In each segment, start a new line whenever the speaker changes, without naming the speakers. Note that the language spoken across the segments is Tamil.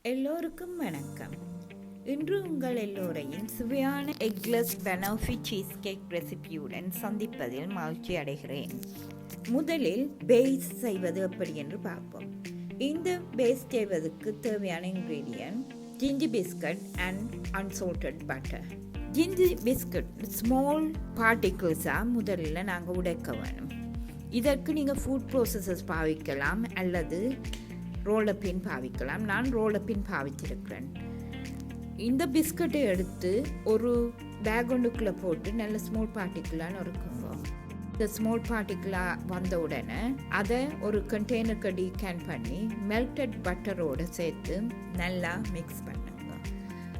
எல்லோருக்கும் வணக்கம். இன்று உங்கள் எல்லோரையும் சுவையான எக்லெஸ் பனோஃபி சீஸ் கேக் ரெசிபியுடன் சந்திப்பதில் மகிழ்ச்சி அடைகிறேன். முதலில் பேஸ் செய்வது எப்படி என்று பார்ப்போம். இந்த பேஸ் செய்வதற்கு தேவையான ingredient ginger biscuit and unsalted butter. Ginger biscuit small பார்ட்டிகிள்ஸாக முதலில் நாங்கள் உடைக்க வேணும். இதற்கு நீங்கள் ஃபுட் ப்ராசஸஸ் பாவிக்கலாம் அல்லது ரோலப்பின் பாவிக்கலாம். நான் ரோலப்பின் பாவிச்சிருக்கிறேன். இந்த பிஸ்கட்டை எடுத்து ஒரு பேக் ஒன்றுக்குள்ளே போட்டு நல்ல ஸ்மால் பார்ட்டிக்கிளாக நொறுக்குங்க. இந்த ஸ்மால் பார்ட்டிக்கிளாக வந்த உடனே அதை ஒரு கண்டெய்னருக்கு டீகேன் பண்ணி மெல்டட் பட்டரோடு சேர்த்து நல்லா மிக்ஸ் பண்ணுங்க.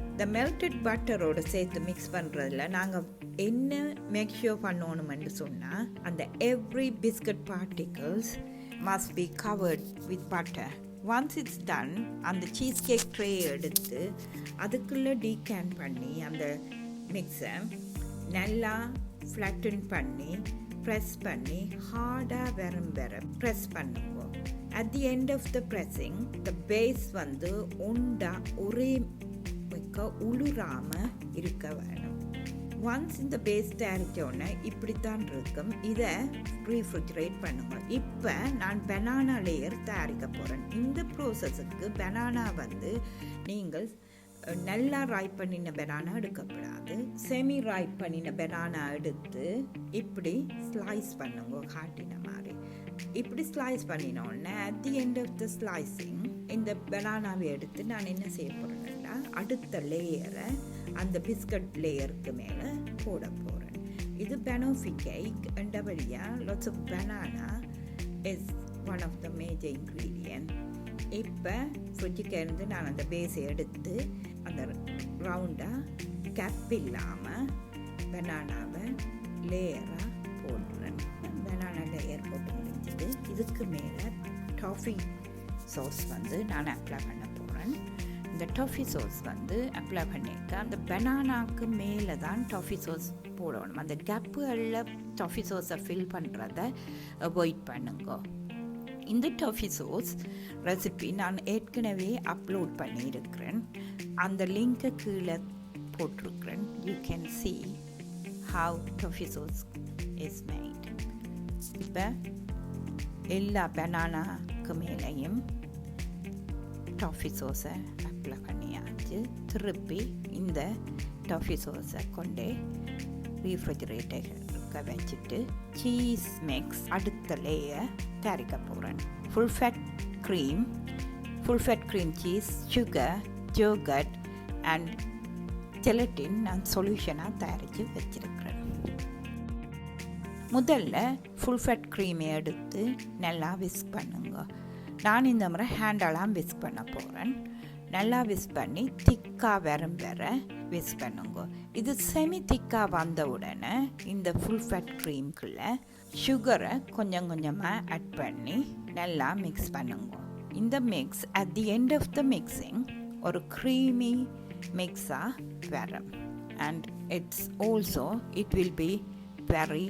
இந்த மெல்டட் பட்டரோடு சேர்த்து மிக்ஸ் பண்ணுறதுல நாங்கள் என்ன மேக் ஷூர் பண்ணணும்னு சொன்னால் அந்த every biscuit particles must be covered with butter. Once it's done, அந்த சீஸ் கேக் ட்ரே எடுத்து அதுக்குள்ளே டீகேன் பண்ணி அந்த மிக்ஸை நல்லா ஃப்ளட்டன் பண்ணி ப்ரெஸ் பண்ணி ஹார்டாக வர ப்ரெஸ் பண்ணுவோம். At the end of the pressing the base உண்டா ஒரே மிக்க உளுராமல் இருக்க வேணும். ஒன்ஸ் இந்த பேஸ் தயாரித்தோடனே இப்படித்தான் இருக்கும். இதை ரீஃப்ரிஜரேட் பண்ணுங்க. இப்போ நான் பனானா லேயர் தயாரிக்க போகிறேன். இந்த ப்ரோசஸுக்கு பனானா நீங்கள் நல்லா ரைப் பண்ணின பனானா எடுக்கப்படாது. செமி ரைப் பண்ணின பனானா எடுத்து இப்படி ஸ்லைஸ் பண்ணுங்க. காட்டின மாதிரி இப்படி ஸ்லைஸ் பண்ணினோடனே at the end of the slicing இந்த பனானாவை எடுத்து நான் என்ன செய்ய போகிறேன்னா அடுத்த லேயரை அந்த பிஸ்கட் லேயருக்கு மேலே போட போகிறேன். இது Banoffe cake and lots of banana is one of the major ingredient. இப்போ ஃப்ரிட்ஜுக்கு நான் அந்த பேஸை எடுத்து அந்த ரவுண்டாக கேப் இல்லாமல் பனானாவை லேயராக போடுறேன். பனானா லேயர் போட்டு முடிஞ்சிட்டு இதுக்கு மேலே டாஃபி சாஸ் நான் அப்ளை பண்ண போகிறேன். இந்த டாஃபி சாஸ் அப்ளை பண்ணிக்க அந்த பனானாவுக்கு மேலே தான் டாஃபி சாஸ் போடணும். அந்த கேப்புகளில் டாஃபி சாஸை ஃபில் பண்ணுறத அவாய்ட் பண்ணுங்க. இந்த டாஃபி சாஸ் ரெசிபி நான் ஏற்கனவே அப்லோட் பண்ணியிருக்கிறேன். அந்த லிங்கை கீழே போட்டிருக்கிறேன். You can see how toffee sauce is made. இப்போ எல்லா பனானாக்கு மேலேயும் டாஃபி சாஸை அப்ளை பண்ணியாச்சு. திருப்பி இந்த டாஃபி சாஸை கொண்டே ரீஃப்ரிஜரேட்டருக்கு வச்சுட்டு சீஸ் மிக்ஸ் அடுத்த லேயர் தயாரிக்க போகிறேன். Full fat cream cheese, sugar, yogurt and gelatin நான் சொல்யூஷனாக தயாரித்து வச்சுருக்கிறேன். முதல்ல ஃபுல் ஃபேட் க்ரீமை எடுத்து நல்லா விஸ்க் பண்ணுங்க. நான் இந்த முறை ஹேண்டெல்லாம் விஸ்க் பண்ண போகிறேன். நல்லா விஸ்க் பண்ணி திக்காக வர விஸ்க் பண்ணுங்க. இது செமி திக்காக வந்த உடனே இந்த ஃபுல் ஃபேட் க்ரீம்குள்ளே சுகரை கொஞ்சம் கொஞ்சமாக ஆட் பண்ணி நல்லா மிக்ஸ் பண்ணுங்க. இந்த mix at the end of the mixing ஒரு க்ரீமி மிக்ஸாக வரும். And it will be very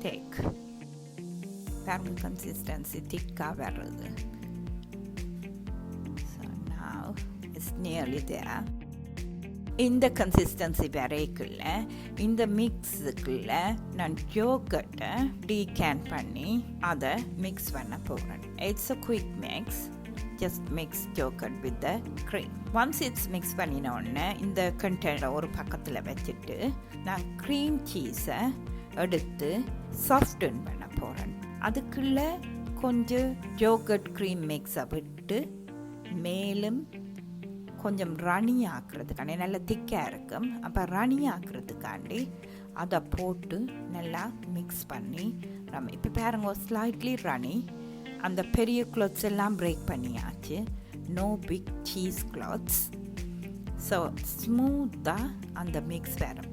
thick. பாருங்க கன்சிஸ்டன்சி திக்காக வருது. So now it's nearly there. இந்த கன்சிஸ்டன்சி வரைக்குள்ள இந்த மிக்ஸுக்குள்ள நான் யோகர்ட்டை டீகேன் பண்ணி அதை மிக்ஸ் பண்ண போகிறேன். It's a quick mix. just mix yogurt with the cream. Once it's mix பண்ணின உடனே இந்த கண்டெய்னர் ஒரு பக்கத்தில் வச்சுட்டு நான் க்ரீம் சீஸை எடுத்து சாஃப்டன் பண்ண போகிறேன். அதுக்குள்ளே கொஞ்சம் யோகர்ட் க்ரீம் மிக்ஸை விட்டு மேலும் கொஞ்சம் ரனி ஆக்குறதுக்காண்டி நல்லா திக்காக இருக்கும். அப்போ ரனி ஆக்குறதுக்காண்டி அதை போட்டு நல்லா மிக்ஸ் பண்ணி இப்போ பாருங்க ஸ்லைட்லி ரனி. அந்த பெரிய க்ளாத்ஸ் எல்லாம் பிரேக் பண்ணியாச்சு. No big cheese clots. So ஸ்மூத்தாக அந்த மிக்ஸ் வரும்.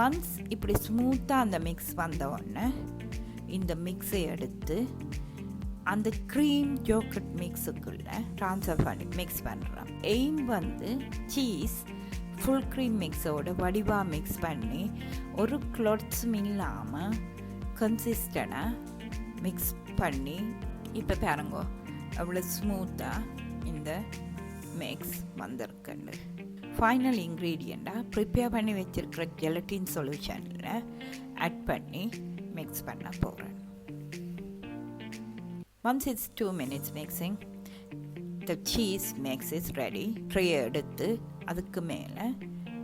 ஒன்ஸ் இப்படி ஸ்மூத்தாக அந்த மிக்ஸ் வந்த உடனே இந்த மிக்ஸை எடுத்து அந்த க்ரீம் யோகர்ட் மிக்ஸுக்குள்ளே ட்ரான்ஸ்ஃபர் பண்ணி மிக்ஸ் பண்ணுறோம். எய்ம் சீஸ் ஃபுல் க்ரீம் மிக்ஸோட வடிவாக மிக்ஸ் பண்ணி ஒரு க்ளாத்ஸும் இல்லாமல் கன்சிஸ்டண்டாக மிக்ஸ் பண்ணி இப்போ பாருங்க அவ்வளோ ஸ்மூத்தாக இந்த மிக்ஸ் வந்திருக்குண்டு. ஃபைனல் இன்க்ரீடியண்ட்டாக ப்ரிப்பேர் பண்ணி வச்சுருக்கிற ஜெலட்டின் சொல்யூஷனில் ஆட் பண்ணி மிக்ஸ் பண்ண போகிறேன். Once it's 2 minutes mixing, the cheese mix is ready. Tray எடுத்து அதுக்கு மேலே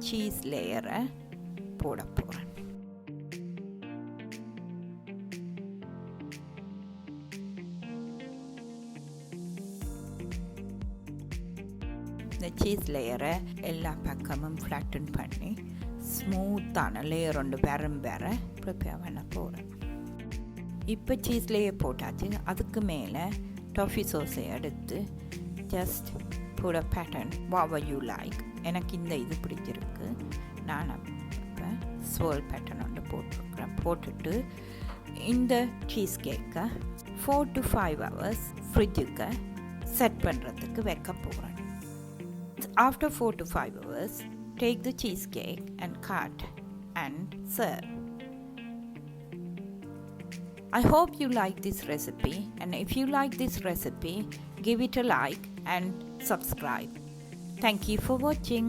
சீஸ் லேயரை போட போகிறேன். இந்த சீஸ் லேயரை எல்லா பக்கமும் ஃப்ளாட்டன் பண்ணி ஸ்மூத்தான லேயர் ஒன்று வேற ப்ரிப்பேர் பண்ண போகிறேன். இப்போ சீஸ் லேயர் போட்டாச்சு. அதுக்கு மேலே டாஃபி சோஸை எடுத்து ஜஸ்ட் போட பேட்டர்ன் வாவர் யூ லைக். எனக்கு இந்த இது பிடிச்சிருக்கு. நான் இப்போ ஸ்வோல் பேட்டர்ன் ஒன்று போட்டிருக்கிறேன். போட்டுட்டு இந்த சீஸ் கேக்கை 4 to 5 hours ஃப்ரிட்ஜுக்கு செட் பண்ணுறதுக்கு வைக்க போகிறேன். After 4 to 5 hours, take the cheesecake and cut and serve. I hope you like this recipe, and if you like this recipe, give it a like and subscribe. Thank you for watching.